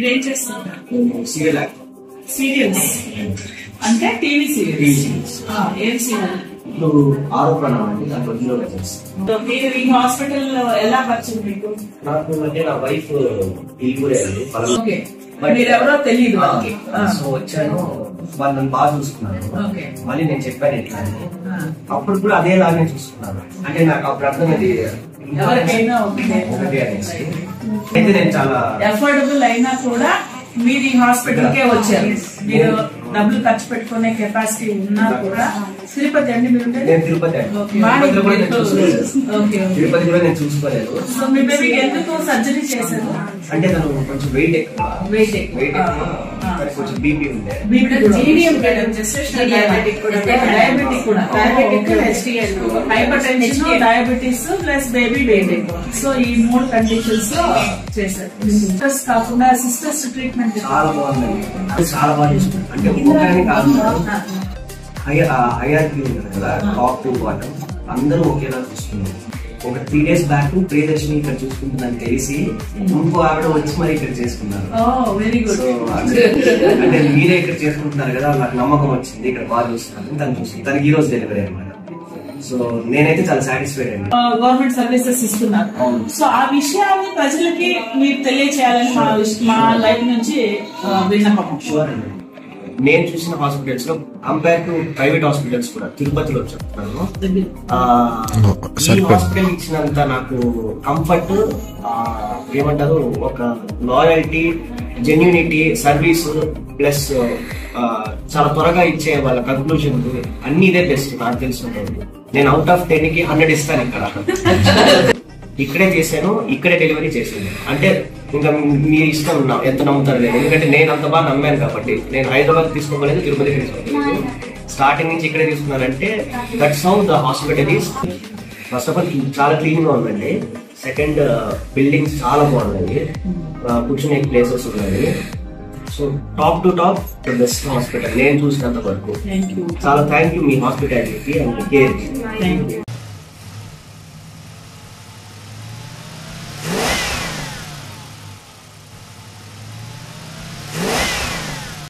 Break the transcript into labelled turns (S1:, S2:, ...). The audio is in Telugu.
S1: మీరేం చేస్తుంటారు?
S2: సీరియల్స్
S1: అంటే టీవీ సీరియల్స్. ఏం సీరియల్?
S2: ఇప్పుడు ఆరోపణ అండి, దాంట్లో హీరోగా చేస్తాను.
S1: మీరు ఈ హాస్పిటల్ ఎలా పరిచయం మీకు?
S2: నాకు అంటే నా వైఫ్ ఇల్లురే అండి.
S1: ఓకే, మీరెవరో తెలియదు వాళ్ళకి.
S2: సో వచ్చాను, వాళ్ళు నన్ను బాగా చూసుకున్నాను. మళ్ళీ నేను చెప్పాను ఇట్లా అని. అప్పుడు కూడా అదే లాగానే చూసుకున్నాను. అంటే నాకు అప్పుడు అర్థమైంది
S1: ఎవరికైనా
S2: ఒకటి అనేసి. అయితే నేను చాలా
S1: అఫోర్డబుల్ అయినా కూడా మీరు ఈ హాస్పిటల్ కే వచ్చారు. మీరు డబ్బులు ఖర్చు పెట్టుకునే కెపాసిటీ ఉన్నా కూడా తిరుపతి అండి మీరు?
S2: నేను తిరుపతి అండి. తిరుపతి కూడా నేను చూసుకోలేదు.
S1: సో మీ బేబీకి ఎందుకు సర్జరీ చేశారు?
S2: అంటే తను కొంచెం వెయిట్ ఎక్కువ, కొంచెం బీపీ ఉండే. డయాబెటిస్ ప్లస్ బేబీ వెయిట్ ఎక్కువ. సో ఈ 3 కండిషన్స్ లో చేశారు. సిస్టర్స్ కాకుండా సిస్టర్స్ ట్రీట్మెంట్ చాలా బాగుందండి. చాలా బాగా చూసుకున్నాను. అంటే ఒక్కగానే కాదు, హైరార్కీ ఉంటుంది కదా, టాప్ టు బాటమ్ అందరూ ఒకేలా చూసుకున్నారు. ఒక 3 days బ్యాక్ ప్రియదర్శిని ఇక్కడ చూసుకుంటుందని తెలిసి ఇంకో ఆవిడ వచ్చి మరి ఇక్కడ చేసుకున్నారు. అంటే మీరే ఇక్కడ చేసుకుంటున్నారు కదా, నాకు నమ్మకం వచ్చింది, ఇక్కడ బాగా చూస్తున్నారు. తను చూసి తనకి ఈ రోజు డెలివరీ అనమాట. సో నేనైతే చాలా సాటిస్ఫైడ్ అండి.
S1: గవర్నమెంట్ సర్వీసెస్ ఇస్తున్నారు. సో ఆ విషయాన్ని ప్రజలకి మీరు తెలియచేయాలని మా లైఫ్ నుంచి విన్నపం.
S2: షూర్ అండి. నేను చూసిన హాస్పిటల్స్ లో కంపేర్ టు ప్రైవేట్ హాస్పిటల్స్ కూడా తిరుపతిలో చెప్తున్నాను, ఈ హాస్పిటల్ ఇచ్చినంత నాకు కంఫర్ట్, ఏమంటారు, ఒక లాయల్టీ, జెన్యూనిటీ, సర్వీస్ ప్లస్ చాలా త్వరగా ఇచ్చే వాళ్ళ కన్క్లూజన్ అన్ని ఇదే బెస్ట్ నాకు తెలిసినప్పుడు. నేను అవుట్ ఆఫ్ 10 కి 100 ఇస్తాను. ఇక్కడే చేశాను, ఇక్కడే డెలివరీ చేశాను. అంటే ఇంకా మీ ఇష్టం ఎంత నమ్ముతారు లేదు, ఎందుకంటే నేను అంత బాగా నమ్మాను కాబట్టి. నేను హైదరాబాద్ తీసుకోలేదు, తిరుపతి తీసుకోలేదు, స్టార్టింగ్ నుంచి ఇక్కడే తీసుకున్నానంటే that's how the hospital is. First of all చాలా క్లీన్ గా ఉందండి. సెకండ్, బిల్డింగ్స్ చాలా బాగుందండి, కూర్చునే ప్లేసెస్ ఉన్నాయి. So top to top best hospital నేను చూసినంత వరకు. చాలా థ్యాంక్ యూ మీ హాస్పిటాలిటీకి అండ్ కేర్.